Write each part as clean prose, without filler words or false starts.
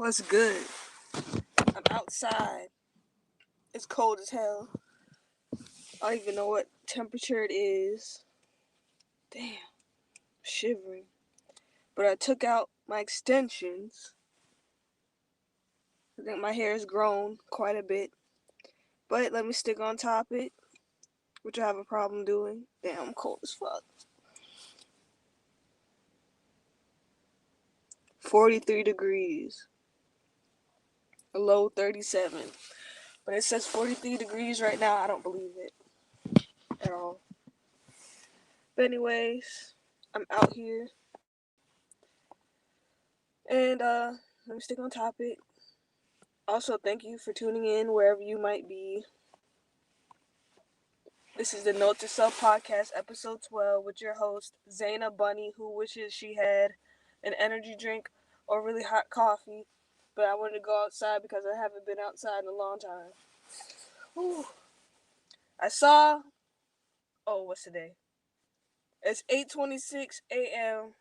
What's good? I'm outside. It's cold as hell. I don't even know what temperature it is. Damn, I'm shivering. But I took out my extensions. I think my hair has grown quite a bit. But let me stick on topic, which I have a problem doing. Damn, I'm cold as fuck. 43 degrees. A low 37. But it says 43 degrees right now. I don't believe it at all. But anyways, I'm out here. And let me stick on topic. Also, thank you for tuning in wherever you might be. This is the Note to Self podcast, episode 12, with your host, Zayna Bunny, who wishes she had an energy drink or really hot coffee. But I wanted to go outside because I haven't been outside in a long time. Whew. I saw. Oh, what's today? It's 8:26 a.m.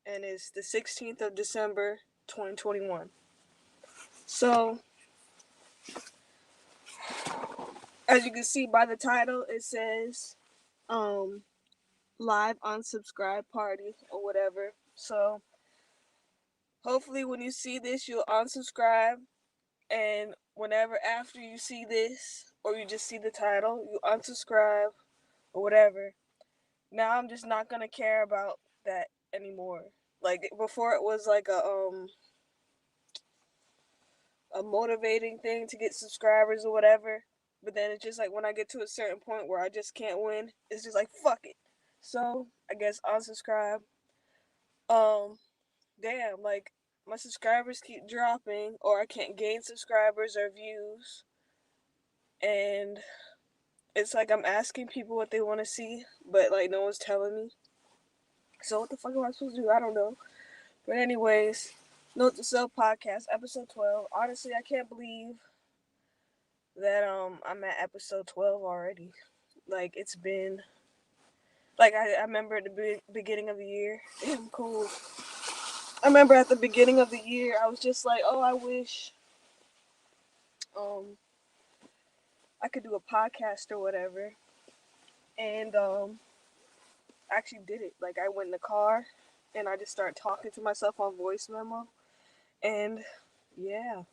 and it's the 16th of December, 2021. So, as you can see by the title, it says live unsubscribe party or whatever. So hopefully when you see this, you'll unsubscribe, and whenever after you see this or you just see the title, you unsubscribe or whatever. Now I'm just not gonna care about that anymore. Like before, it was like a motivating thing to get subscribers or whatever. But then it's just like when I get to a certain point where I just can't win, it's just like fuck it. So I guess unsubscribe. Um, damn, like my subscribers keep dropping, or I can't gain subscribers or views, and it's like I'm asking people what they want to see, but like no one's telling me. So what the fuck am I supposed to do? I don't know. But anyways, Note to Self podcast, episode 12. Honestly, I can't believe that I'm at episode 12 already. Like it's been like I remember at the beginning of the year. Damn cold. I remember at the beginning of the year I was just like, oh, I wish um I could do a podcast or whatever. And I actually did it. Like I went in the car and I just started talking to myself on voice memo. And yeah.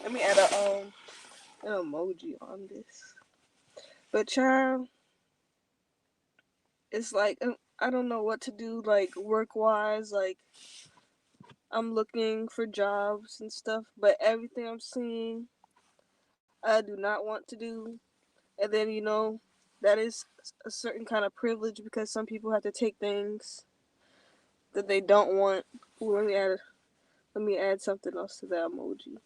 Let me add an emoji on this. But child, it's like I don't know what to do like work wise. Like I'm looking for jobs and stuff, but everything I'm seeing I do not want to do. And then that is a certain kind of privilege because some people have to take things that they don't want. Ooh, let me add something else to that emoji.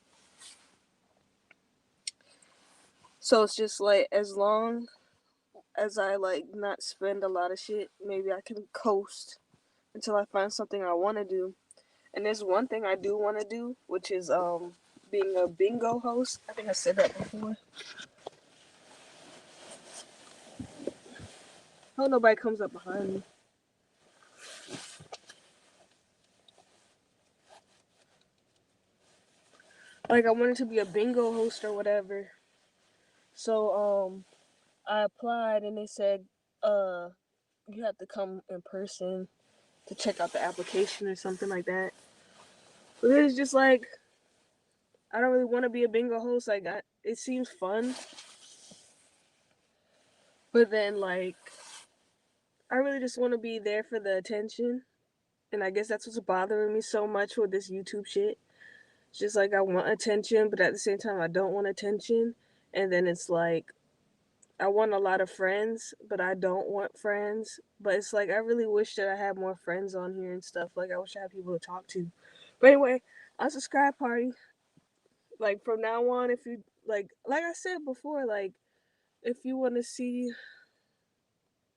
So it's just like as long as I like not spend a lot of shit, maybe I can coast until I find something I want to do. And there's one thing I do want to do, which is being a bingo host. I think I said that before. I hope nobody comes up behind me. Like I wanted to be a bingo host or whatever. So I applied and they said you have to come in person to check out the application or something like that. But it's just like I don't really want to be a bingo host. Like it seems fun, but then like I really just want to be there for the attention, and I guess that's what's bothering me so much with this YouTube shit. It's just like I want attention, but at the same time I don't want attention, and then it's like I want a lot of friends, but I don't want friends. But it's like I really wish that I had more friends on here and stuff. Like I wish I had people to talk to. But anyway, unsubscribe party. Like from now on, if you like I said before, like if you want to see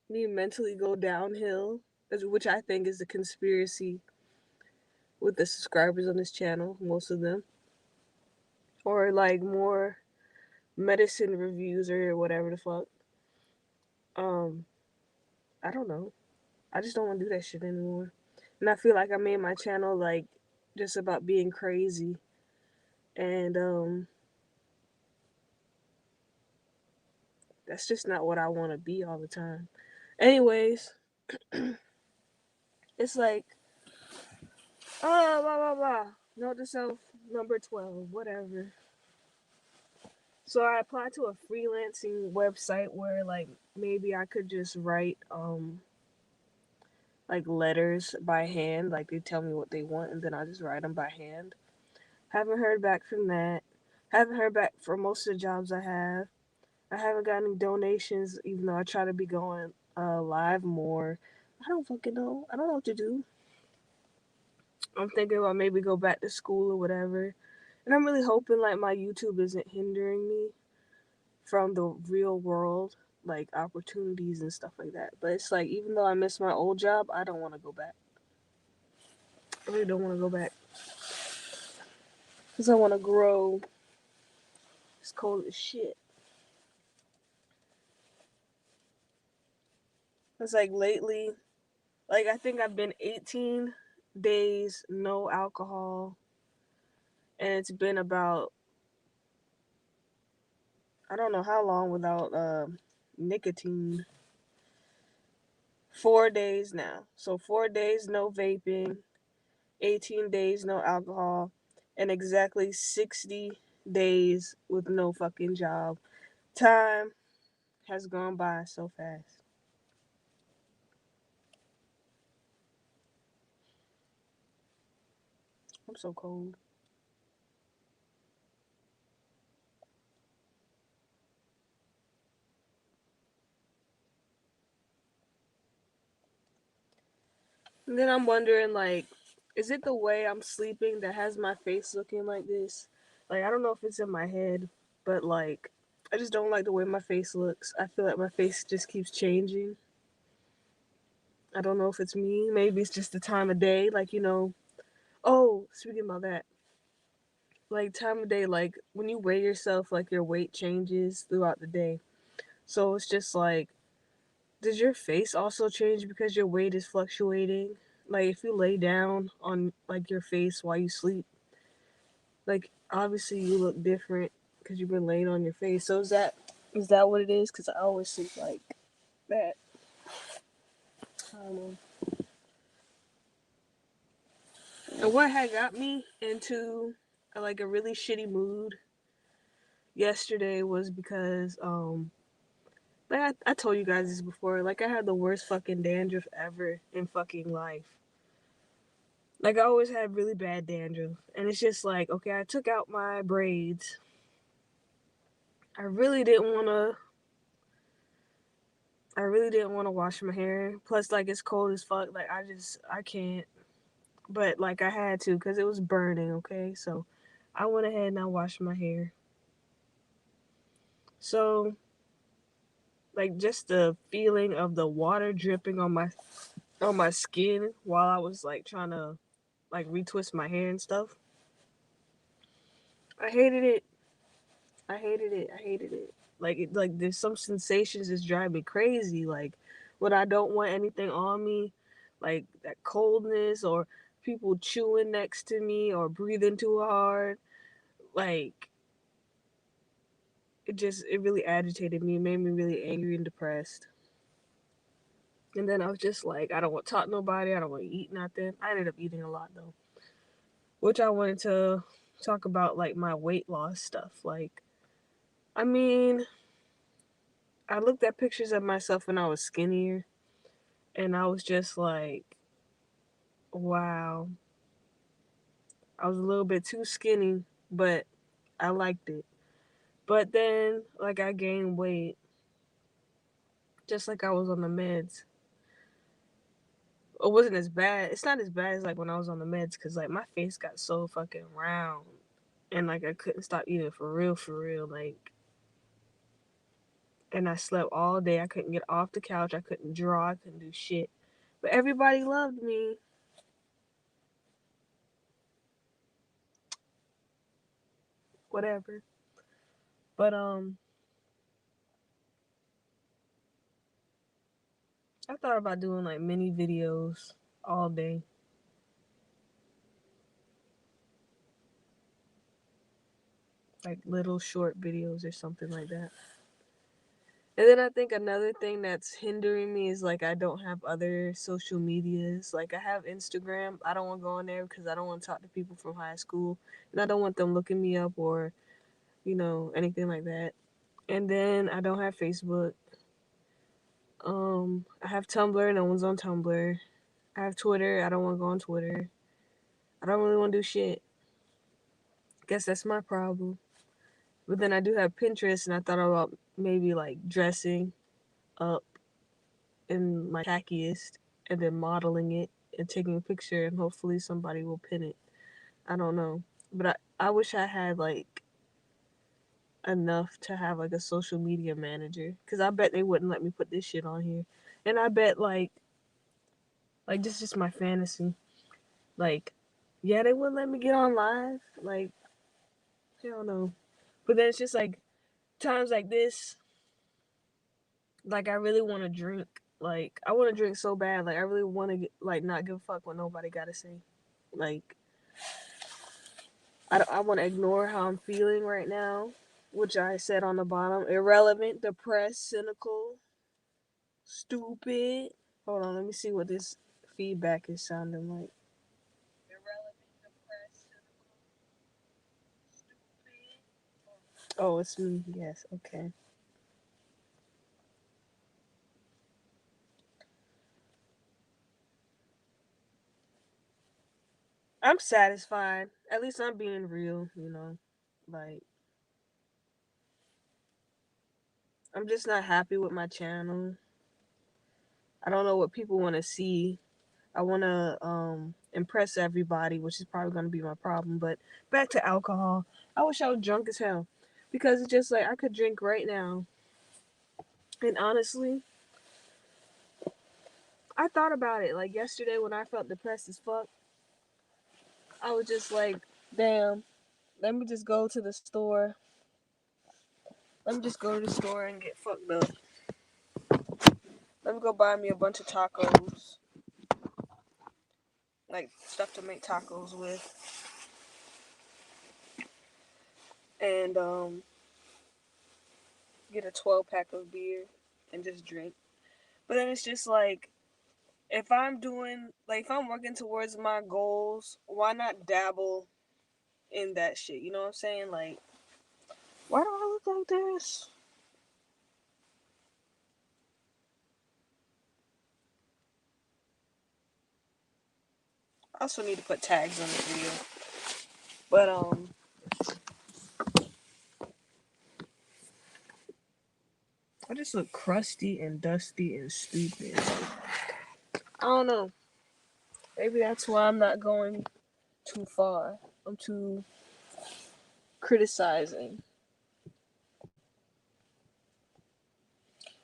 me mentally go downhill, which I think is the conspiracy with the subscribers on this channel, most of them, or like more medicine reviews or whatever the fuck. I don't know. I just don't want to do that shit anymore. And I feel like I made my channel like just about being crazy. And that's just not what I want to be all the time. Anyways, it's like, oh, blah, blah, blah. Note to self number 12, whatever. So I applied to a freelancing website where like maybe I could just write like letters by hand, like they tell me what they want and then I just write them by hand. Haven't heard back from that. Haven't heard back from most of the jobs I have. I haven't got any donations, even though I try to be going live more. I don't fucking know. I don't know what to do. I'm thinking about maybe go back to school or whatever. And I'm really hoping like my YouTube isn't hindering me from the real world, like opportunities and stuff like that. But it's like even though I miss my old job, I don't want to go back. I really don't want to go back because I want to grow. It's cold as shit. It's like lately, like I think I've been 18 days no alcohol, and it's been about I don't know how long without nicotine. 4 days now. So 4 days no vaping, 18 days no alcohol, and exactly 60 days with no fucking job. Time has gone by so fast. I'm so cold. And then I'm wondering, like, is it the way I'm sleeping that has my face looking like this? Like, I don't know if it's in my head, but like, I just don't like the way my face looks. I feel like my face just keeps changing. I don't know if it's me. Maybe it's just the time of day. Like, oh, speaking about that, like, time of day, like, when you weigh yourself, like, your weight changes throughout the day. So it's just like, does your face also change because your weight is fluctuating? Like if you lay down on like your face while you sleep, like obviously you look different because you've been laying on your face. So is that what it is? Because I always sleep like that. I don't know. And what had got me into like a really shitty mood yesterday was because like I told you guys this before. Like I had the worst fucking dandruff ever in fucking life. Like I always had really bad dandruff, and it's just like, okay, I took out my braids. I really didn't want to. I really didn't want to wash my hair. Plus, like it's cold as fuck. Like I can't. But like I had to because it was burning. Okay, so I went ahead and I washed my hair. So like just the feeling of the water dripping on my skin while I was like trying to like retwist my hair and stuff. I hated it. I hated it. I hated it. Like there's some sensations that drive me crazy. Like when I don't want anything on me, like that coldness or people chewing next to me or breathing too hard. Like it really agitated me. It made me really angry and depressed. And then I was just like, I don't want to talk to nobody. I don't want to eat nothing. I ended up eating a lot though, which I wanted to talk about like my weight loss stuff. Like, I mean, I looked at pictures of myself when I was skinnier and I was just like, wow, I was a little bit too skinny, but I liked it. But then, like, I gained weight, just like I was on the meds. It wasn't as bad. It's not as bad as like when I was on the meds, cause like my face got so fucking round, and like I couldn't stop eating for real, for real. Like, and I slept all day. I couldn't get off the couch. I couldn't draw. I couldn't do shit. But everybody loved me. Whatever. But I thought about doing like mini videos all day. Like little short videos or something like that. And then I think another thing that's hindering me is like I don't have other social medias. Like I have Instagram. I don't want to go on there because I don't want to talk to people from high school. And I don't want them looking me up or, anything like that. And then I don't have Facebook. I have Tumblr. No one's on Tumblr. I have Twitter. I don't want to go on Twitter. I don't really want to do shit. Guess that's my problem. But then I do have Pinterest, and I thought about maybe like dressing up in my tackiest and then modeling it and taking a picture, and hopefully somebody will pin it. I don't know. But I wish I had like enough to have like a social media manager because I bet they wouldn't let me put this shit on here. And I bet like this is just my fantasy. Like, yeah, they wouldn't let me get on live. Like, hell no. But then it's just like times like this, like I really want to drink. Like I want to drink so bad. Like I really want to like not give a fuck what nobody got to say. Like I want to ignore how I'm feeling right now, which I said on the bottom: irrelevant, depressed, cynical, stupid. Hold on, let me see what this feedback is sounding like. Irrelevant, depressed, cynical, stupid. Oh, it's me. Yes. Okay. I'm satisfied. At least I'm being real. Like, I'm just not happy with my channel. I don't know what people want to see. I want to impress everybody, which is probably going to be my problem. But back to alcohol. I wish I was drunk as hell because it's just like I could drink right now. And honestly, I thought about it like yesterday when I felt depressed as fuck. I was just like, damn, let me just go to the store. Let me just go to the store and get fucked up. Let me go buy me a bunch of tacos, like stuff to make tacos with, and get a 12 pack of beer and just drink. But then it's just like if I'm working towards my goals, why not dabble in that shit? You know what I'm saying? Like, why do I look like this? I also need to put tags on the video. But I just look crusty and dusty and stupid. I don't know. Maybe that's why I'm not going too far. I'm too criticizing.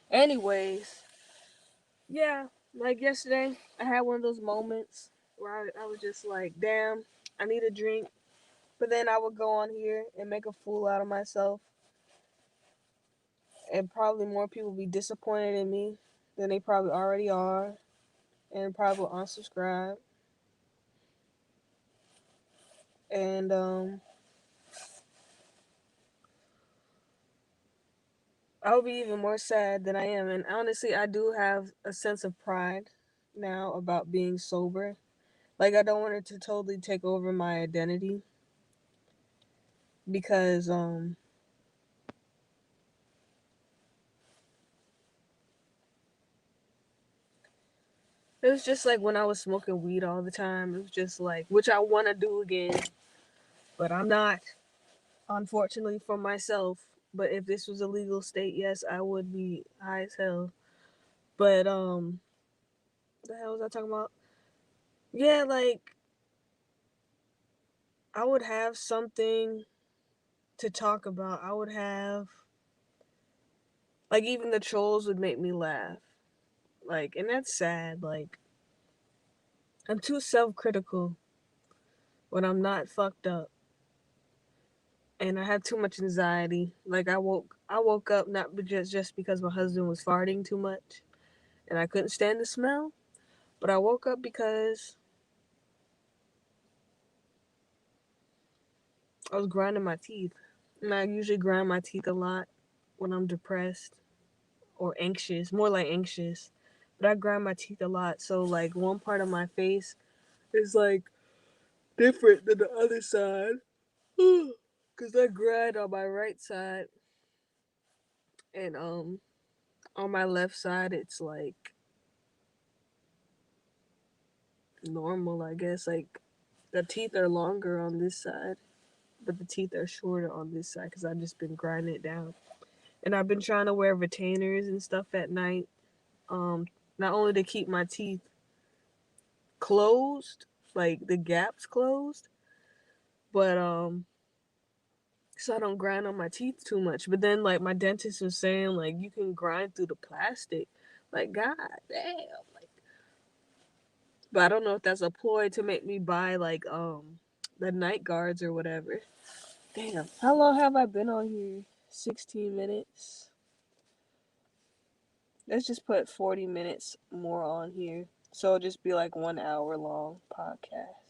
Anyways, yeah, like yesterday, I had one of those moments where I was just like, damn, I need a drink. But then I would go on here and make a fool out of myself. And probably more people be disappointed in me than they probably already are. And probably will unsubscribe. And I would be even more sad than I am. And honestly, I do have a sense of pride now about being sober. Like, I don't want it to totally take over my identity because it was just like when I was smoking weed all the time. It was just like, which I want to do again, but I'm not, unfortunately for myself. But if this was a legal state, yes, I would be high as hell. But what the hell was I talking about? Yeah, like I would have something to talk about. I would have like even the trolls would make me laugh. Like, and that's sad. Like, I'm too self-critical when I'm not fucked up, and I have too much anxiety. Like, I woke up not just because my husband was farting too much. and I couldn't stand the smell. But I woke up because I was grinding my teeth. And I usually grind my teeth a lot when I'm depressed or anxious, more like anxious. But I grind my teeth a lot, so like one part of my face is like different than the other side. Cause I grind on my right side, and on my left side it's like normal, I guess. Like the teeth are longer on this side, but the teeth are shorter on this side because I've just been grinding it down. And I've been trying to wear retainers and stuff at night, um, not only to keep my teeth closed, like the gaps closed, but so I don't grind on my teeth too much. But then like my dentist was saying like you can grind through the plastic. Like god damn. Like but I don't know if that's a ploy to make me buy like the night guards or whatever. Damn. How long have I been on here? 16 minutes. Let's just put 40 minutes more on here. So it'll just be like 1 hour long podcast.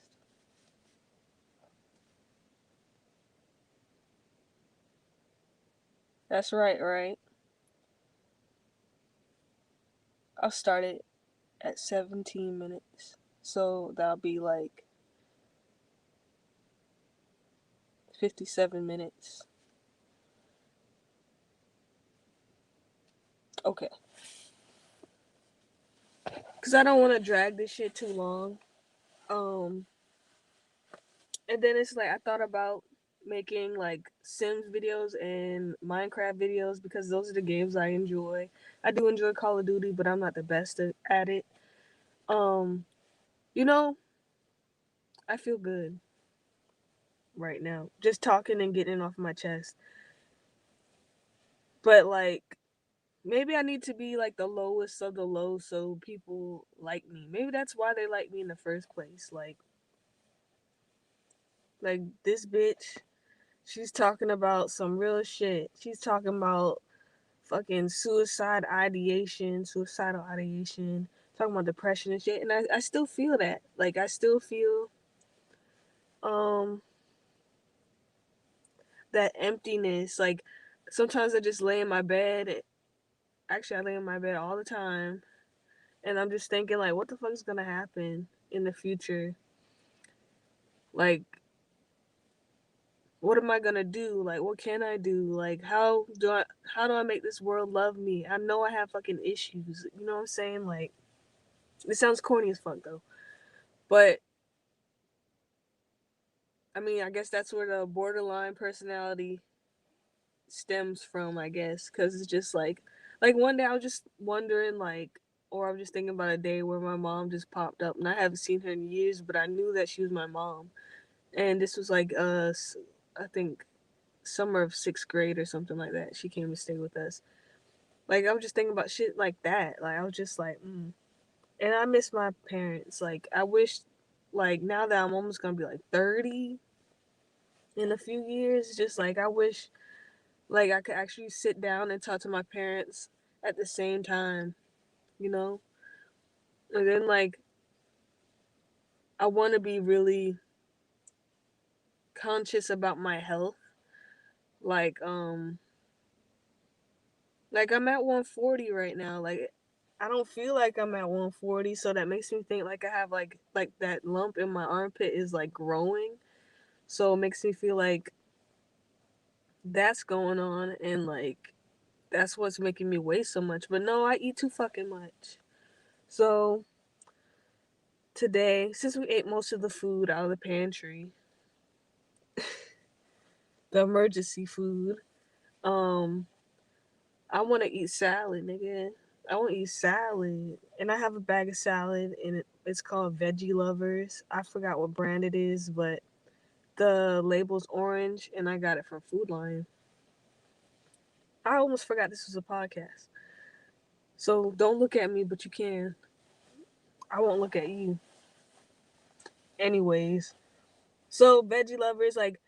That's right, right? I'll start it at 17 minutes. So that'll be like 57 minutes. Okay. Because I don't want to drag this shit too long. Um, and then it's like I thought about making like Sims videos and Minecraft videos because those are the games I enjoy. I do enjoy Call of Duty, but I'm not the best at it. Um, you know, I feel good right now just talking and getting it off my chest. But like maybe I need to be like the lowest of the low so people like me. Maybe that's why they like me in the first place. Like this bitch, she's talking about some real shit. She's talking about fucking suicidal ideation, talking about depression and shit. And I still feel that. Like I still feel um that emptiness. Like sometimes I just lay in my bed. Actually I lay in my bed all the time and I'm just thinking like what the fuck is gonna happen in the future? Like what am I gonna do? Like what can I do? Like how do I make this world love me? I know I have fucking issues. You know what I'm saying? Like it sounds corny as fuck though. But I mean I guess that's where the borderline personality stems from, I guess. Cause it's just like one day I was just wondering like or I was just thinking about a day where my mom just popped up and I haven't seen her in years, but I knew that she was my mom. And this was like I think summer of 6th grade or something like that. She came to stay with us. Like I was just thinking about shit like that. Like I was just like, and I miss my parents. Like I wish, like now that I'm almost gonna be like 30 in a few years, just like I wish, like I could actually sit down and talk to my parents at the same time, you know. And then like I want to be really conscious about my health. Like like I'm at 140 right now. Like I don't feel like I'm at 140, so that makes me think like I have like that lump in my armpit is like growing. So it makes me feel like that's going on and like that's what's making me weigh so much. But no, I eat too fucking much. So today, since we ate most of the food out of the pantry, the emergency food, um, I want to eat salad, nigga. I want to eat salad, and I have a bag of salad, and it's called Veggie Lovers. I forgot what brand it is, but the label's orange, and I got it from Food Lion. I almost forgot this was a podcast, so don't look at me, but you can. I won't look at you, anyways. So Veggie Lovers, like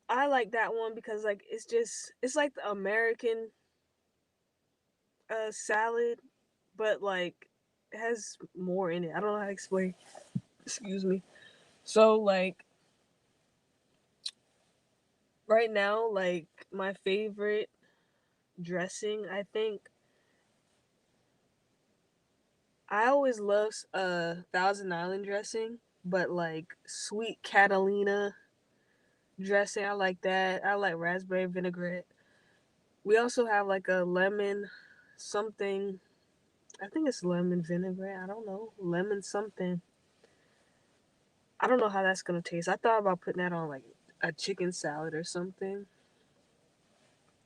I like that one because like it's like the American salad, but like it has more in it. I don't know how to explain. Excuse me. So like right now, like my favorite dressing, I think I always love Thousand Island dressing, but like sweet Catalina dressing, I like that. I like raspberry vinaigrette. We also have like a lemon something. I think it's lemon vinaigrette. I don't know. Lemon something. I don't know how that's gonna taste. I thought about putting that on like a chicken salad or something.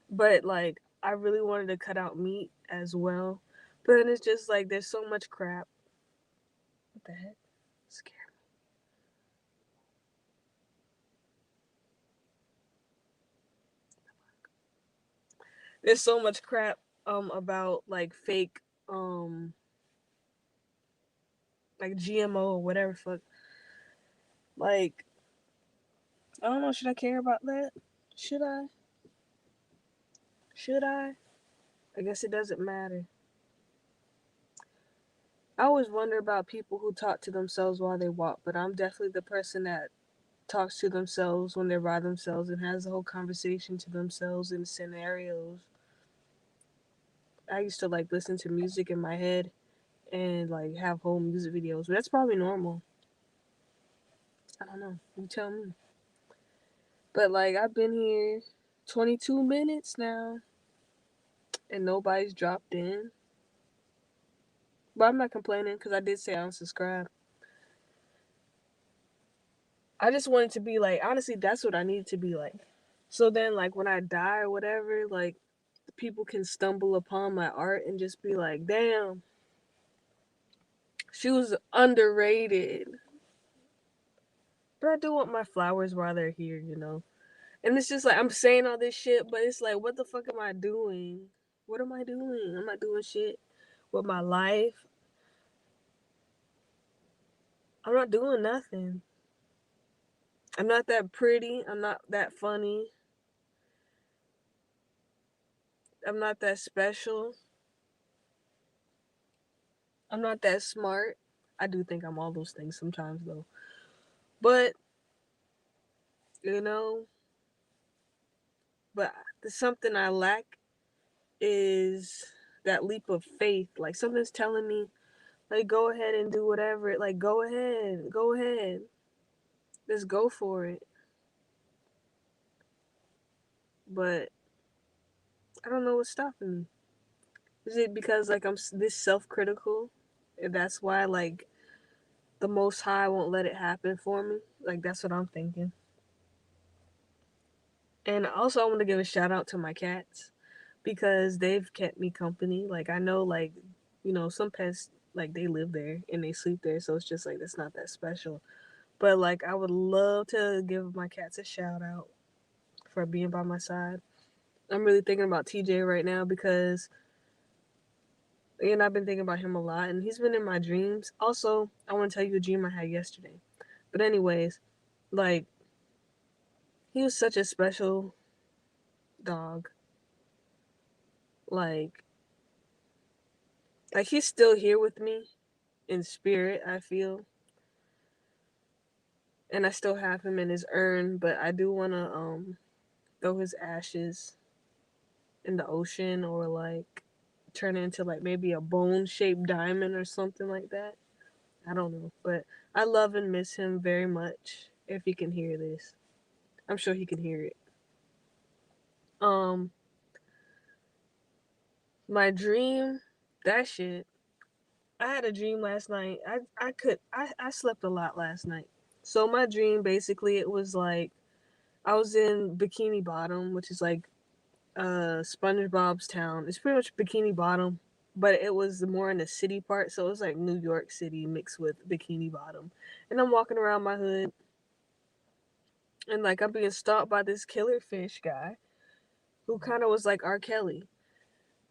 But like I really wanted to cut out meat as well. But then it's just like there's so much crap. What the heck? Scare me. There's so much crap about like fake like GMO or whatever fuck. Like I don't know, should I care about that? Should I? Should I? I guess it doesn't matter. I always wonder about people who talk to themselves while they walk, but I'm definitely the person that talks to themselves when they're by themselves and has a whole conversation to themselves in scenarios. I used to like listen to music in my head and like have whole music videos, but that's probably normal. I don't know. You tell me. But like I've been here 22 minutes now and nobody's dropped in. But I'm not complaining because I did say I unsubscribed. I just wanted to be like, honestly, that's what I need to be like. So then, like, when I die or whatever, like, people can stumble upon my art and just be like, damn, she was underrated. But I do want my flowers while they're here, you know? And it's just like, I'm saying all this shit, but it's like, what the fuck am I doing? What am I doing? I'm not doing shit with my life. I'm not doing nothing. I'm not that pretty. I'm not that funny. I'm not that special. I'm not that smart. I do think I'm all those things sometimes, though. But, you know, but there's something I lack is that leap of faith. Like, something's telling me, like, go ahead and do whatever. Like, go ahead. Go ahead. Just go for it. But I don't know what's stopping me. Is it because, like, I'm this self critical? And that's why, like, the Most High won't let it happen for me? Like, that's what I'm thinking. And also, I want to give a shout out to my cats because they've kept me company. Like, I know, like, you know, some pets, like, they live there and they sleep there. So it's just like, that's not that special. But, like, I would love to give my cats a shout out for being by my side. I'm really thinking about TJ right now because, and I've been thinking about him a lot and he's been in my dreams. Also, I want to tell you a dream I had yesterday. But, anyways, like, he was such a special dog. Like, he's still here with me in spirit, I feel. And I still have him in his urn, but I do want to throw his ashes in the ocean or like turn it into like maybe a bone shaped diamond or something like that. I don't know, but I love and miss him very much. If he can hear this, I'm sure he can hear it. Um, my dream, that shit. I had a dream last night. I slept a lot last night. So my dream basically it was like I was in Bikini Bottom, which is like SpongeBob's town. It's pretty much Bikini Bottom, but it was more in the city part, so it was like New York City mixed with Bikini Bottom. And I'm walking around my hood, and like I'm being stalked by this killer fish guy who kind of was like R. Kelly.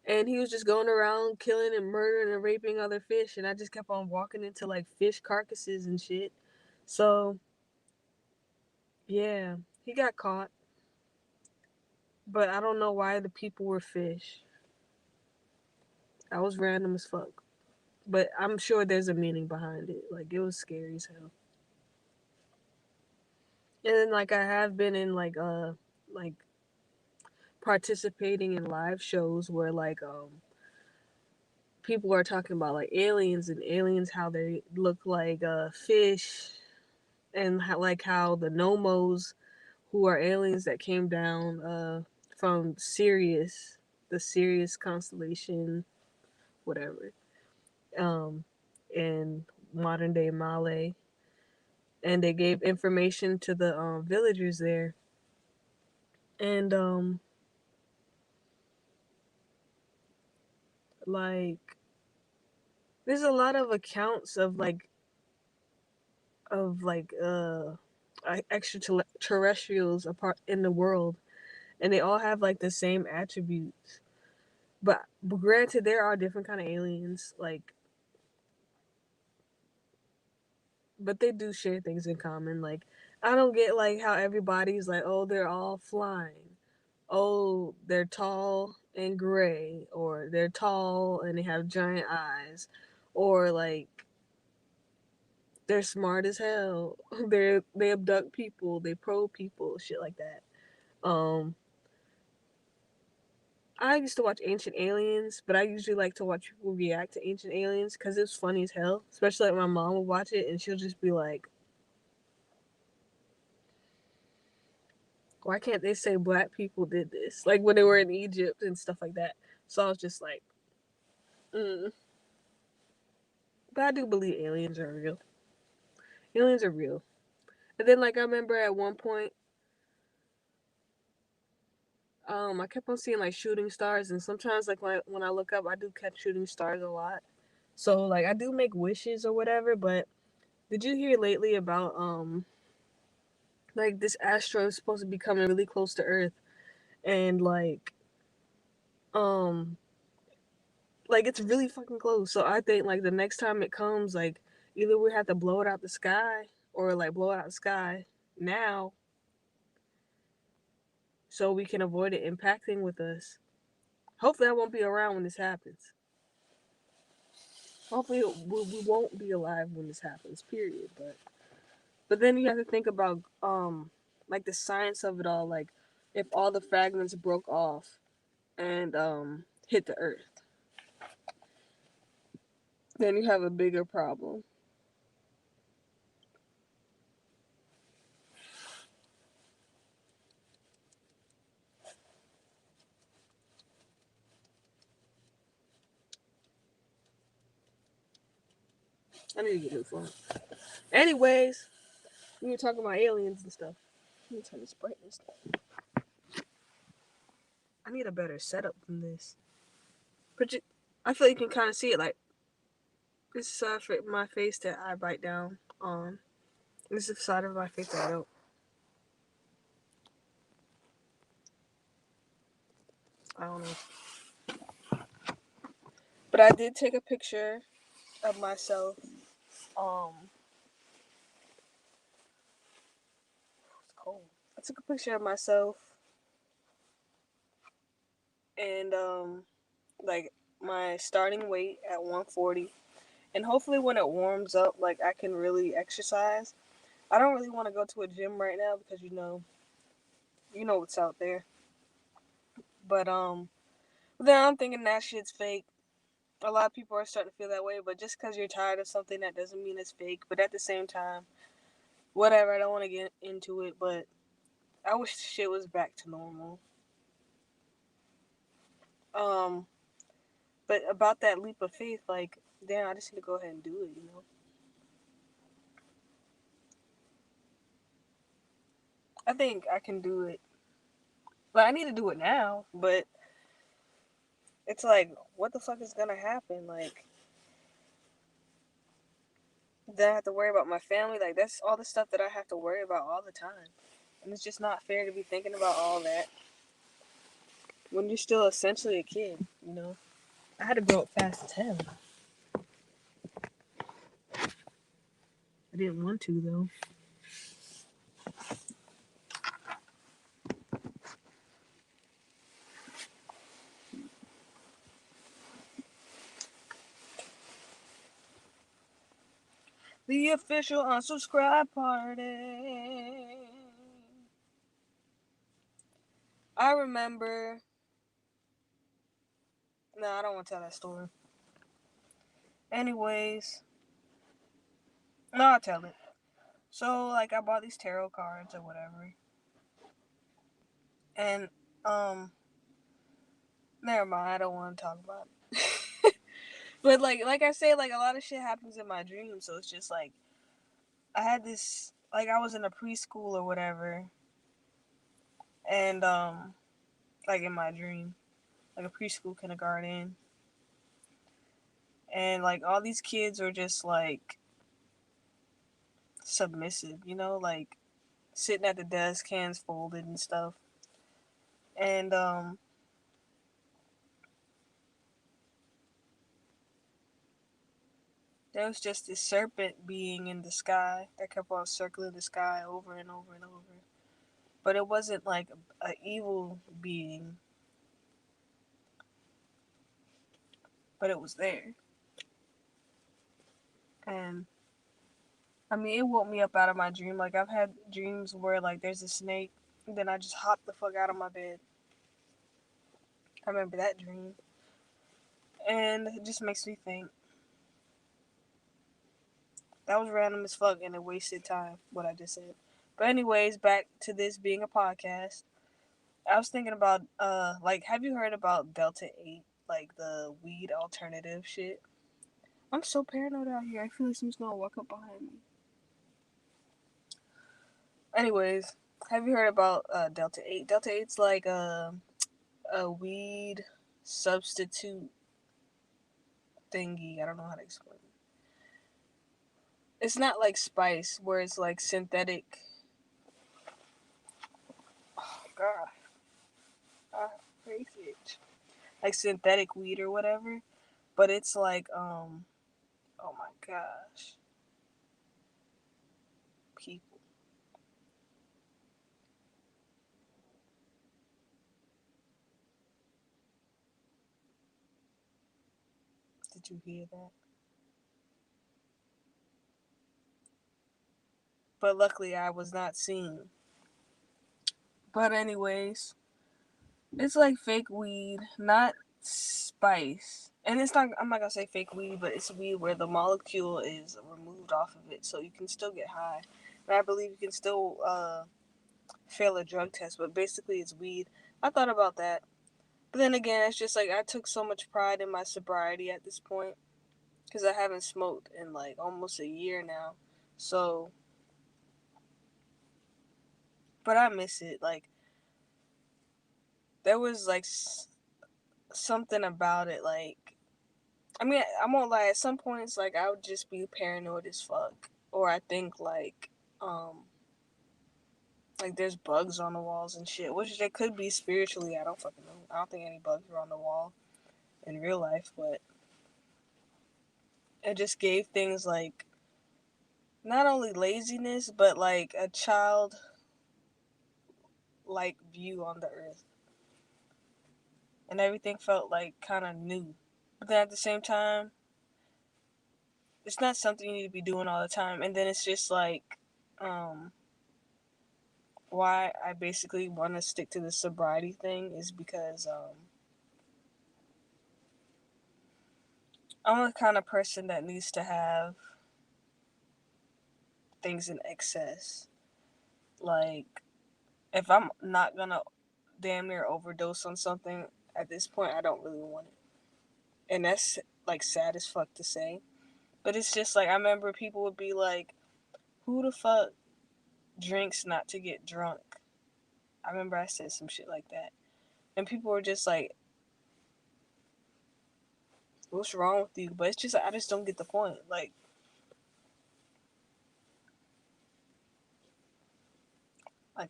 And he was just going around killing and murdering and raping other fish, and I just kept on walking into like fish carcasses and shit. So yeah, he got caught, but I don't know why the people were fish. That was random as fuck. but I'm sure there's a meaning behind it. Like it was scary as hell. And then like I have been in like participating in live shows where like people are talking about like aliens and aliens how they look like fish and how the nomos who are aliens that came down from Sirius, the Sirius constellation, whatever, um, in modern day Malay, and they gave information to the villagers there, and like there's a lot of accounts of extraterrestrials apart in the world, and they all have like the same attributes. But granted, there are different kind of aliens, like, but they do share things in common. Like, I don't get like how everybody's like, oh, they're all flying, oh, they're tall and gray, or they're tall and they have giant eyes, or like they're smart as hell. They abduct people, they probe people, shit like that. Um, I used to watch Ancient Aliens, but I usually like to watch people react to Ancient Aliens because it's funny as hell. Especially like my mom will watch it and she'll just be like, "Why can't they say black people did this?" Like when they were in Egypt and stuff like that. So I was just like, mm. But I do believe aliens are real. Aliens are real. And then like I remember at one point, I kept on seeing like shooting stars, and sometimes like when I look up, I do catch shooting stars a lot. So like I do make wishes or whatever. But did you hear lately about like this asteroid is supposed to be coming really close to Earth, and um like it's really fucking close. So I think like the next time it comes, like either we have to blow it out the sky or like blow it out the sky now so we can avoid it impacting with us. Hopefully I won't be around when this happens. Hopefully we won't be alive when this happens, period. But then you have to think about like the science of it all, like if all the fragments broke off and hit the earth, then you have a bigger problem. I need to get a new phone. Anyways, we were talking about aliens and stuff. Let me turn this brightness down. I need a better setup than this. But I feel like you can kind of see it. Like this is the side of my face that I bite down on. This is the side of my face that I don't. I don't know. But I did take a picture of myself. It's cold. I took a picture of myself and like my starting weight at 140, and hopefully when it warms up, like I can really exercise. I don't really want to go to a gym right now because you know what's out there. But then I'm thinking that shit's fake. A lot of people are starting to feel that way, but just because you're tired of something, that doesn't mean it's fake. But at the same time, whatever. I don't want to get into it, but I wish shit was back to normal. Um, but about that leap of faith, like, damn, I just need to go ahead and do it. I think I can do it. But I need to do it now. But it's like, what the fuck is gonna happen? Like, then I have to worry about my family. Like, that's all the stuff that I have to worry about all the time. And it's just not fair to be thinking about all that when you're still essentially a kid. I had to grow up fast as hell. I didn't want to, though. The official unsubscribe party. I remember. No, I don't want to tell that story. Anyways, no, I'll tell it. So, like, I bought these tarot cards or whatever. And, never mind, I don't want to talk about it. But, like I say, like, a lot of shit happens in my dreams. So, it's just, like, I had this, like, I was in a preschool or whatever. And, like, in my dream. Like, a preschool kindergarten. And, like, all these kids were just, like, submissive, you know? Like, sitting at the desk, hands folded and stuff. And, there was just this serpent being in the sky that kept on circling the sky over and over and over. But it wasn't like an evil being. But it was there. And I mean, it woke me up out of my dream. Like, I've had dreams where, like, there's a snake, and then I just hop the fuck out of my bed. I remember that dream. And it just makes me think. That was random as fuck, and it wasted time, what I just said. But anyways, back to this being a podcast. I was thinking about, like, have you heard about Delta 8? Like, the weed alternative shit? I'm so paranoid out here. I feel like someone's gonna walk up behind me. Anyways, have you heard about Delta 8? Delta 8's like a weed substitute thingy. I don't know how to explain it. It's not like spice, where it's like synthetic. Oh, God. I face it. Like synthetic weed or whatever. But it's like, oh my gosh. People. Did you hear that? But luckily I was not seen. But anyways, it's like fake weed, not spice. And it's not, I'm not gonna say fake weed, but it's weed where the molecule is removed off of it, so you can still get high. And I believe you can still fail a drug test, but basically it's weed. I thought about that. But then again, it's just like I took so much pride in my sobriety at this point because I haven't smoked in like almost a year now. So, but I miss it. Like, there was like something about it. Like, I mean, I won't lie. At some points, like, I would just be paranoid as fuck, or I think um, like there's bugs on the walls and shit, which they could be spiritually. I don't fucking know. I don't think any bugs are on the wall in real life, but it just gave things like not only laziness, but like a child like view on the earth, and everything felt like kind of new. But then at the same time, it's not something you need to be doing all the time. And then it's just like, um, why I basically want to stick to the sobriety thing is because I'm the kind of person that needs to have things in excess. Like, if I'm not gonna damn near overdose on something at this point, I don't really want it. And that's like sad as fuck to say. But it's just like, I remember people would be like, who the fuck drinks not to get drunk? I remember I said some shit like that. And people were just like, what's wrong with you? But it's just, I just don't get the point. Like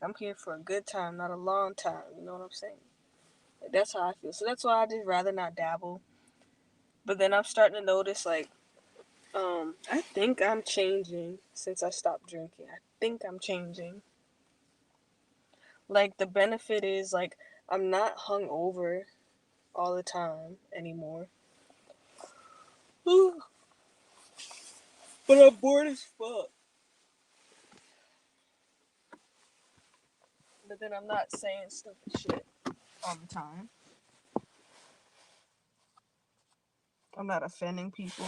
I'm here for a good time, not a long time. You know what I'm saying? Like, that's how I feel. So that's why I just rather not dabble. But then I'm starting to notice, like, I think I'm changing since I stopped drinking. I think I'm changing. Like, the benefit is, like, I'm not hungover all the time anymore. But I'm bored as fuck. But then I'm not saying stupid shit all the time. I'm not offending people.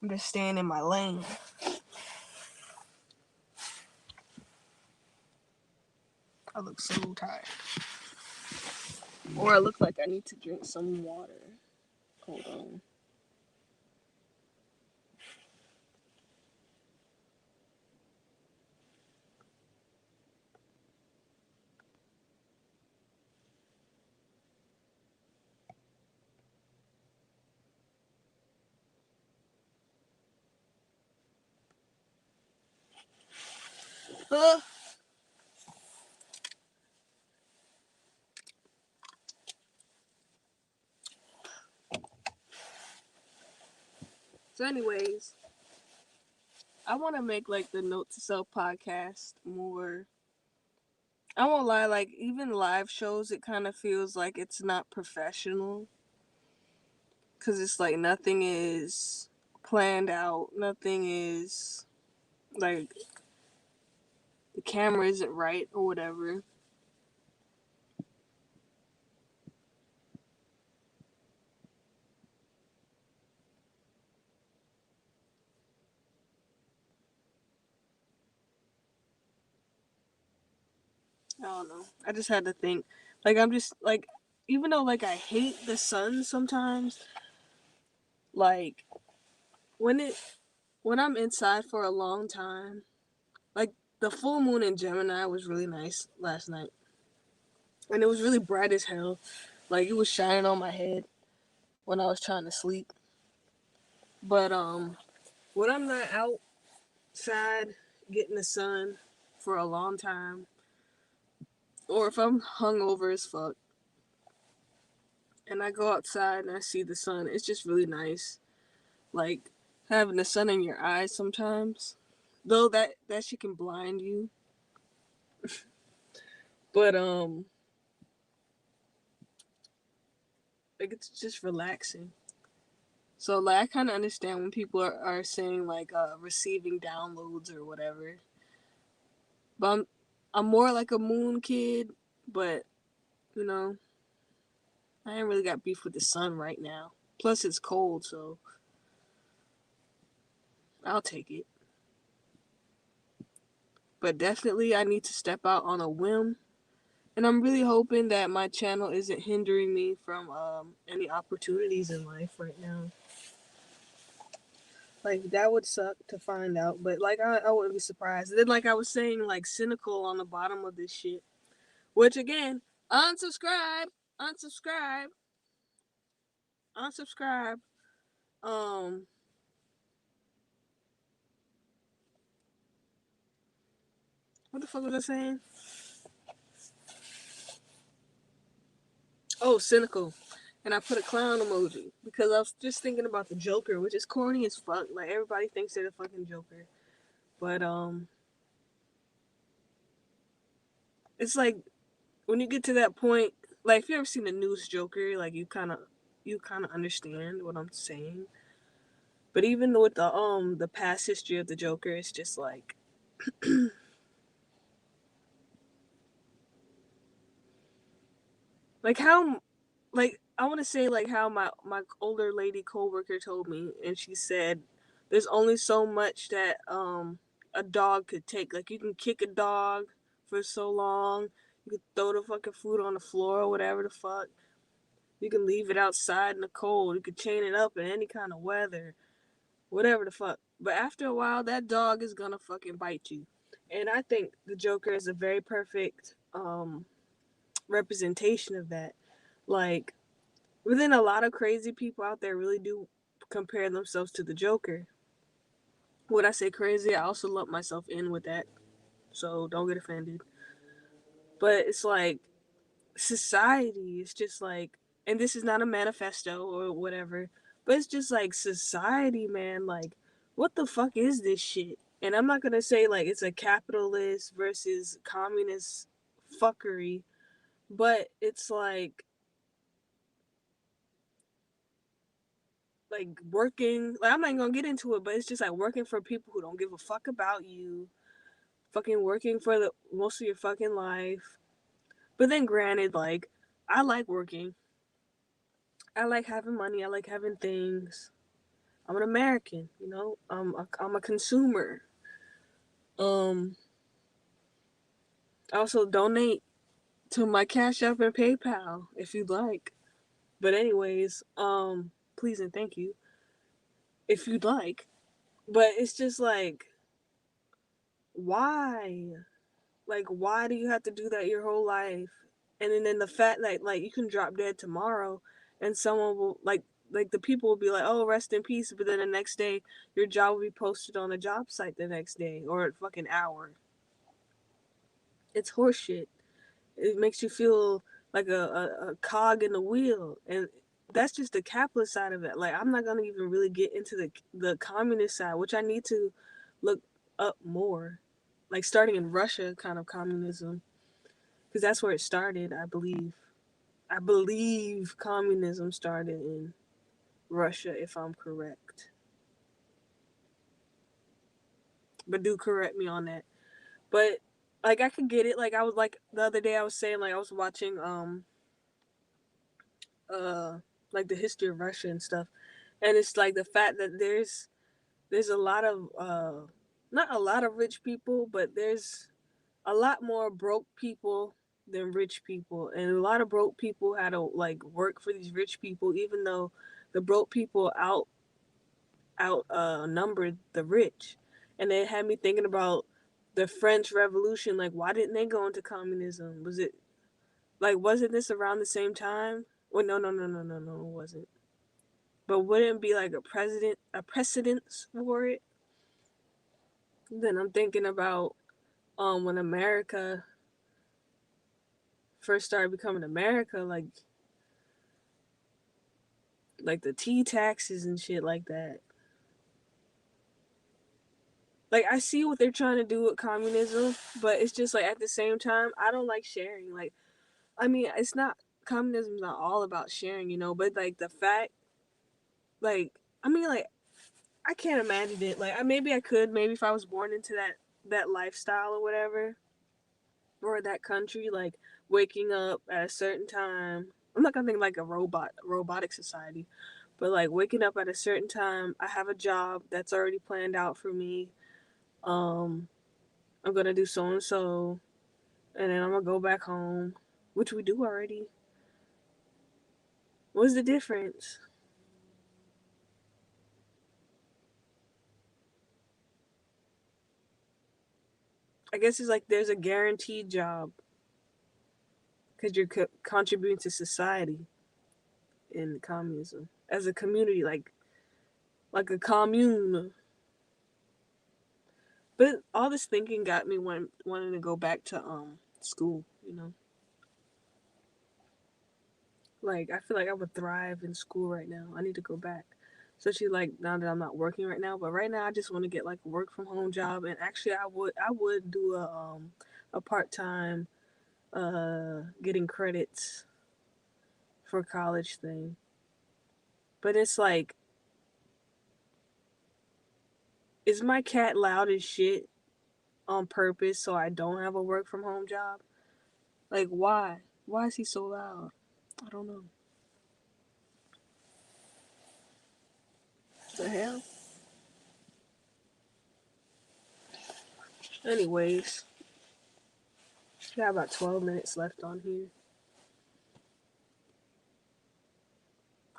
I'm just staying in my lane. I look so tired. Or I look like I need to drink some water. Hold on. Uh, so anyways, I want to make like the Note to Self podcast more. I won't lie, like even live shows, it kind of feels like it's not professional. Cause it's like nothing is planned out. Nothing is like the camera isn't right or whatever. I don't know. I just had to think. Like I'm just like, even though like I hate the sun sometimes, like when it when I'm inside for a long time, like the full moon in Gemini was really nice last night, and it was really bright as hell. Like it was shining on my head when I was trying to sleep. But when I'm not outside getting the sun for a long time, or if I'm hungover as fuck and I go outside and I see the sun, it's just really nice. Like having the sun in your eyes sometimes, though that shit can blind you. But like it's just relaxing. So like I kind of understand when people are saying like receiving downloads or whatever. But I'm more like a moon kid, but you know, I ain't really got beef with the sun right now. Plus it's cold, so I'll take it. But definitely I need to step out on a whim. And I'm really hoping that my channel isn't hindering me from any opportunities in life right now. Like that would suck to find out, but like I wouldn't be surprised. And then like I was saying, like cynical on the bottom of this shit. Which again, unsubscribe, unsubscribe, unsubscribe. Um, what the fuck was I saying? Oh, cynical. And I put a clown emoji because I was just thinking about the Joker, which is corny as fuck. Like everybody thinks they're the fucking Joker, but it's like when you get to that point, like if you ever seen the news Joker, like you kind of understand what I'm saying. But even with the past history of the Joker, it's just like how like I want to say like how my older lady coworker told me, and she said there's only so much that a dog could take. Like you can kick a dog for so long, you could throw the fucking food on the floor or whatever the fuck. You can leave it outside in the cold. You could chain it up in any kind of weather, whatever the fuck. But after a while, that dog is gonna fucking bite you. And I think the Joker is a very perfect representation of that. Like, within a lot of crazy people out there really do compare themselves to the Joker. When I say crazy, I also lump myself in with that. So don't get offended. But it's like society is just like, and this is not a manifesto or whatever, but it's just like society, man. Like, what the fuck is this shit? And I'm not gonna say like it's a capitalist versus communist fuckery, but it's like working, like I'm not even gonna get into it, but it's just like working for people who don't give a fuck about you, fucking working for the most of your fucking life. But then granted, like I like working. I like having money. I like having things. I'm an American, you know. I'm a consumer. Um, I also donate to my Cash App and PayPal if you'd like. But anyways, please and thank you if you'd like. But it's just like, why? Like, why do you have to do that your whole life? And then the fact that like you can drop dead tomorrow, and someone will like the people will be like, oh, rest in peace. But then the next day, your job will be posted on a job site the next day or a fucking hour. It's horseshit. It makes you feel like a cog in the wheel, and that's just the capitalist side of it. Like I'm not gonna even really get into the communist side, which I need to look up more, like starting in Russia kind of communism, because that's where it started. I believe communism started in Russia, if I'm correct, but do correct me on that. But like I could get it. Like I was like the other day I was saying, like I was watching uh like the history of Russia and stuff, and it's like the fact that there's a lot of not a lot of rich people, but there's a lot more broke people than rich people, and a lot of broke people had to like work for these rich people, even though the broke people numbered the rich, and it had me thinking about the French Revolution. Like, why didn't they go into communism? Wasn't this around the same time? Well, no, it wasn't. But wouldn't it be like a precedence for it? Then I'm thinking about when America first started becoming America, like the tea taxes and shit like that. Like I see what they're trying to do with communism, but it's just like at the same time, I don't like sharing. Like I mean, it's not communism's not all about sharing, you know, but like the fact, like I mean, like I can't imagine it. Like maybe I could, maybe if I was born into that lifestyle or whatever, or that country, like waking up at a certain time. I'm not gonna think like a robotic society, but like waking up at a certain time. I have a job that's already planned out for me. Um, I'm gonna do so and so, and then I'm gonna go back home, which we do already. What's the difference? I guess it's like there's a guaranteed job because you're contributing to society in communism as a community, like a commune. But all this thinking got me wanting to go back to school. You know, like I feel like I would thrive in school right now. I need to go back, especially like now that I'm not working right now. But right now, I just want to get like a work from home job. And actually, I would do a part time getting credits for college thing. But it's like, is my cat loud as shit on purpose so I don't have a work from home job? Like why? Why is he so loud? I don't know. What the hell? Anyways, got about 12 minutes left on here.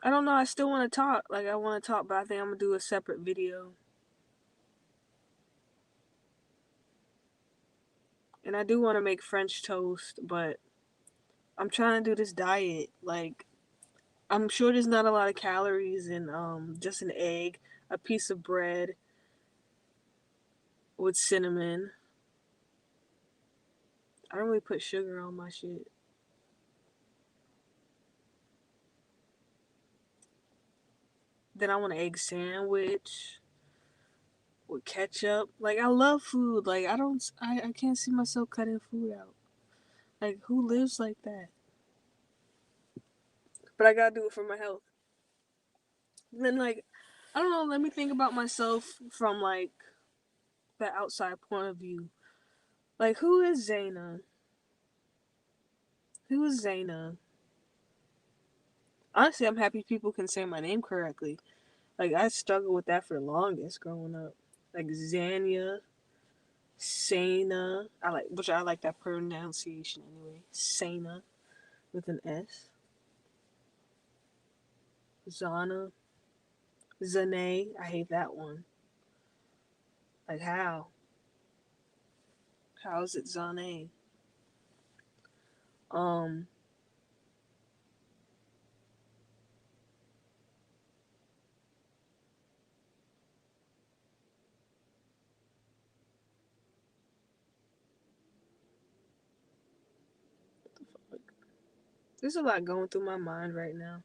I don't know. I still want to talk. Like, I want to talk, but I think I'm going to do a separate video. And I do want to make French toast, but I'm trying to do this diet. Like, I'm sure there's not a lot of calories in just an egg, a piece of bread with cinnamon. I don't really put sugar on my shit. Then I want an egg sandwich with ketchup. Like I love food. Like I can't see myself cutting food out. Like who lives like that? But I gotta do it for my health. Then like, I don't know. Let me think about myself from like the outside point of view. Like, who is Zayna? Who is Zayna? Honestly, I'm happy people can say my name correctly. Like, I struggled with that for the longest growing up. Like Zanya, Sayna. I like that pronunciation anyway. Sayna with an S. Zana, Zane. I hate that one. Like how? How is it Zane? Um, there's a lot going through my mind right now.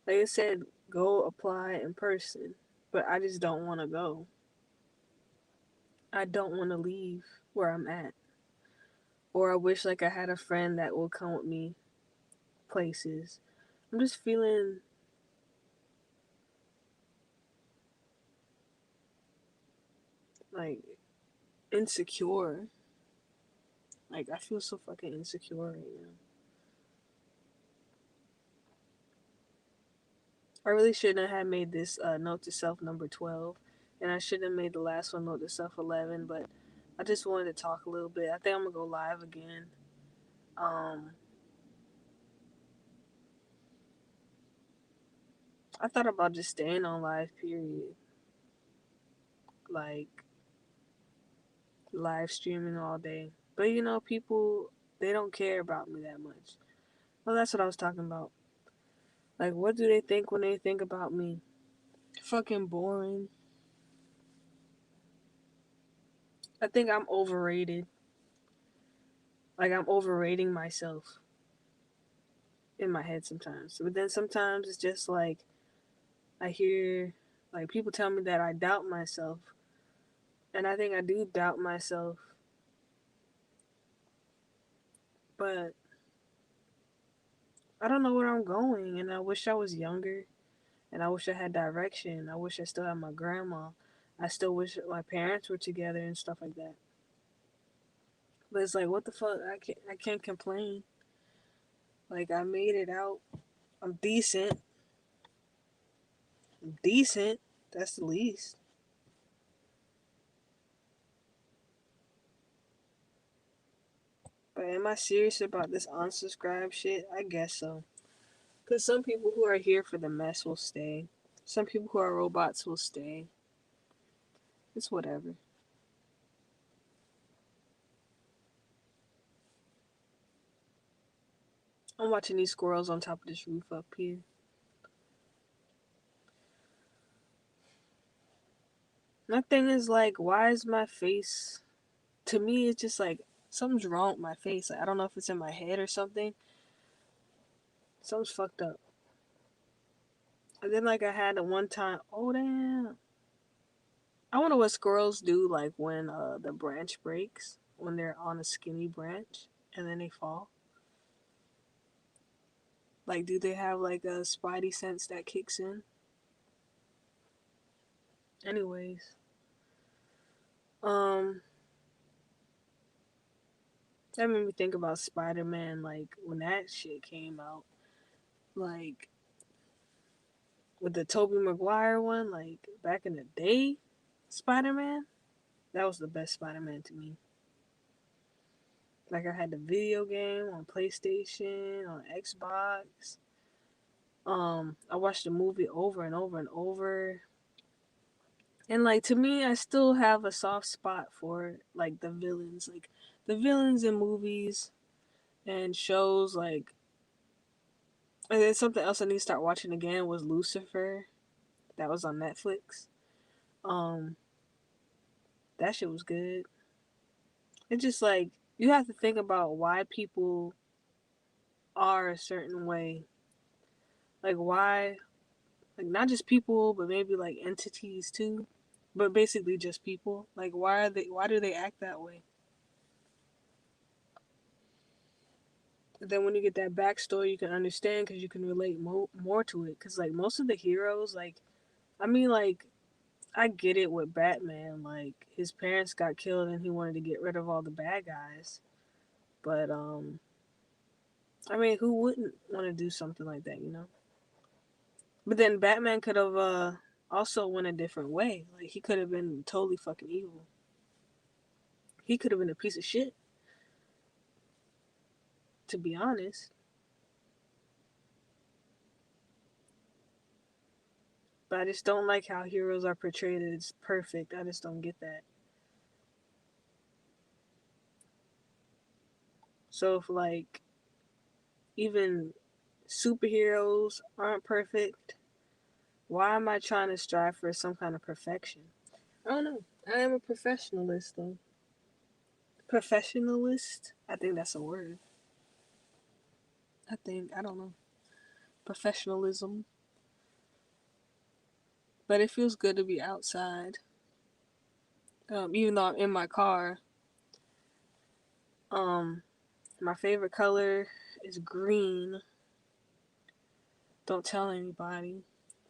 Like I said, go apply in person, but I just don't want to go. I don't want to leave where I'm at. Or I wish like I had a friend that will come with me places. I'm just feeling like insecure. Like I feel so fucking insecure right now. I really shouldn't have made this note to self number 12, and I shouldn't have made the last one note to self 11. But I just wanted to talk a little bit. I think I'm gonna go live again. Um, I thought about just staying on live. Period. Like live streaming all day. But you know, people they don't care about me that much. Well, that's what I was talking about. Like, what do they think when they think about me? Fucking boring. I think I'm overrated. Like, I'm overrating myself in my head sometimes. But then sometimes it's just like, I hear, like, people tell me that I doubt myself. And I think I do doubt myself. But I don't know where I'm going. And I wish I was younger. And I wish I had direction. I wish I still had my grandma. I still wish my parents were together and stuff like that. But it's like, what the fuck? I can't complain. Like I made it out. I'm decent. I'm decent. That's the least. But am I serious about this unsubscribe shit? I guess so. Cause some people who are here for the mess will stay. Some people who are robots will stay. It's whatever. I'm watching these squirrels on top of this roof up here. My thing is like, why is my face? To me, it's just like something's wrong with my face. Like, I don't know if it's in my head or something. Something's fucked up. And then like I had at one time. Oh damn! I wonder what squirrels do like when the branch breaks when they're on a skinny branch and then they fall. Like, do they have like a spidey sense that kicks in? Anyways, um, that made me think about Spider Man. Like when that shit came out, like with the Tobey Maguire one, like back in the day, Spider Man. That was the best Spider Man to me. Like I had the video game on PlayStation, on Xbox. I watched the movie over and over and over. And like to me, I still have a soft spot for like the villains, like the villains in movies and shows. Like, and then something else I need to start watching again was Lucifer. That was on Netflix. Um, that shit was good. It's just like you have to think about why people are a certain way. Like why, like not just people, but maybe like entities too. But basically just people. Like why are they? Why do they act that way? And then when you get that backstory, you can understand because you can relate more to it. Because like most of the heroes, like I mean, like, I get it with Batman. Like, his parents got killed and he wanted to get rid of all the bad guys. But, I mean, who wouldn't want to do something like that, you know? But then Batman could have, also went a different way. Like, he could have been totally fucking evil. He could have been a piece of shit, to be honest. But I just don't like how heroes are portrayed as perfect. I just don't get that. So if, like, even superheroes aren't perfect, why am I trying to strive for some kind of perfection? I don't know. I am a professionalist, though. Professionalist? I think that's a word. I don't know. Professionalism. But it feels good to be outside. Even though I'm in my car. Um, my favorite color is green. Don't tell anybody.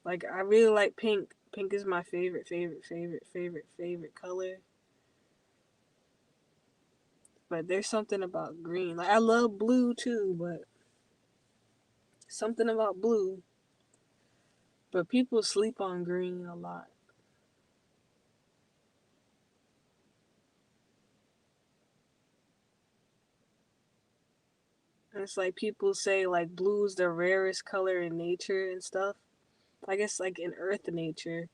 Like, I really like pink. Pink is my favorite color. But there's something about green. Like, I love blue too, but something about blue. But people sleep on green a lot. And it's like people say like blue is the rarest color in nature and stuff. I guess like in earth nature.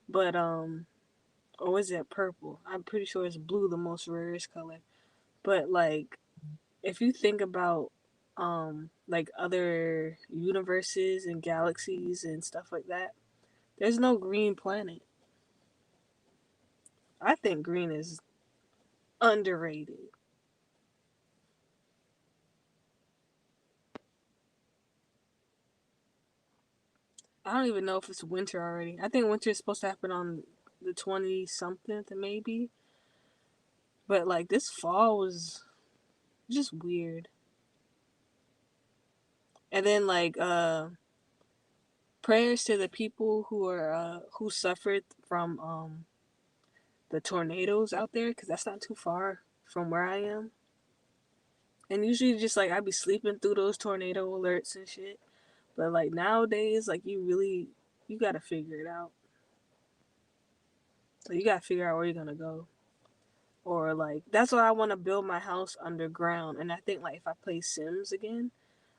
But or is it purple? I'm pretty sure it's blue the most rarest color. But like if you think about like other universes and galaxies and stuff like that, there's no green planet. I think green is underrated. I don't even know if it's winter already. I think winter is supposed to happen on the 20 something maybe. But like this fall was just weird. And then like prayers to the people who suffered from the tornadoes out there cuz that's not too far from where I am. And usually just like I'd be sleeping through those tornado alerts and shit. But like nowadays like you got to figure it out. So you got to figure out where you're going to go. Or like that's why I want to build my house underground. And I think like if I play Sims again,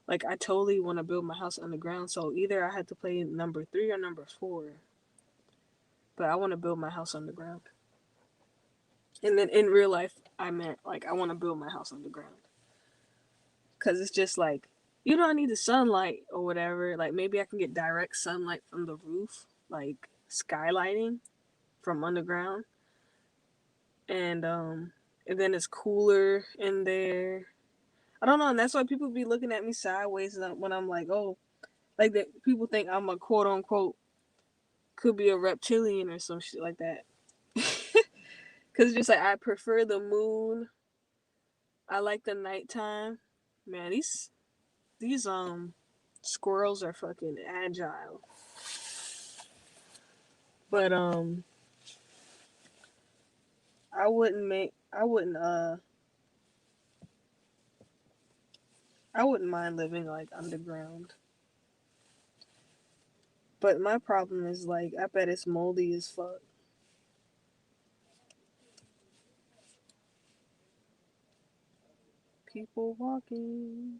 like I totally want to build my house underground. So either I had to play number 3 or number 4. But I want to build my house underground. And then in real life, I meant like I want to build my house underground. Cause it's just like you don't need the sunlight or whatever. Like maybe I can get direct sunlight from the roof, like skylighting from underground, and then it's cooler in there. I don't know, and that's why people be looking at me sideways when I'm like, oh, like that. People think I'm a quote unquote could be a reptilian or some shit like that. Cause just like I prefer the moon. I like the nighttime. Man, these squirrels are fucking agile. But I wouldn't mind living like underground. But my problem is like I bet it's moldy as fuck. People walking.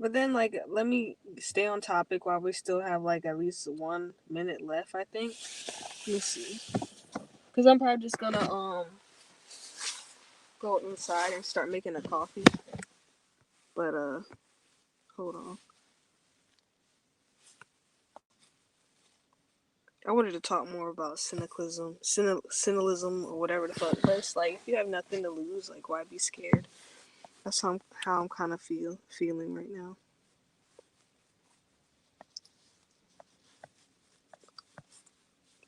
But then, like, let me stay on topic while we still have, like, at least 1 minute left, I think. Let me see. Because I'm probably just gonna, go inside and start making a coffee. But, hold on. I wanted to talk more about cynicism, or whatever the fuck. But it's like, if you have nothing to lose, like, why be scared? That's how I'm kind of feeling right now.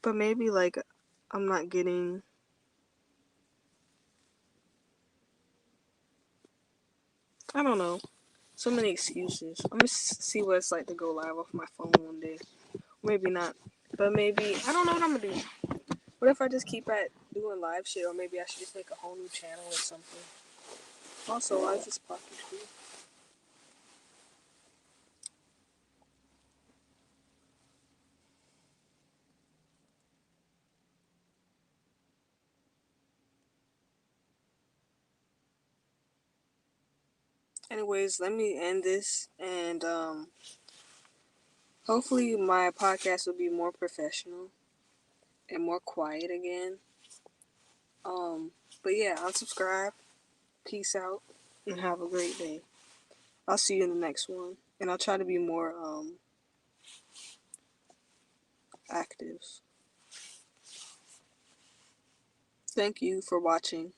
But maybe, like, I'm not getting. I don't know. So many excuses. I'm gonna see what it's like to go live off my phone one day. Maybe not. But maybe. I don't know what I'm gonna do. What if I just keep at doing live shit? Or maybe I should just make a whole new channel or something. Also, why is this pocket free? Anyways, let me end this, and hopefully my podcast will be more professional and more quiet again. But yeah, unsubscribe. Peace out and have a great day. I'll see you in the next one, and I'll try to be more active. Thank you for watching.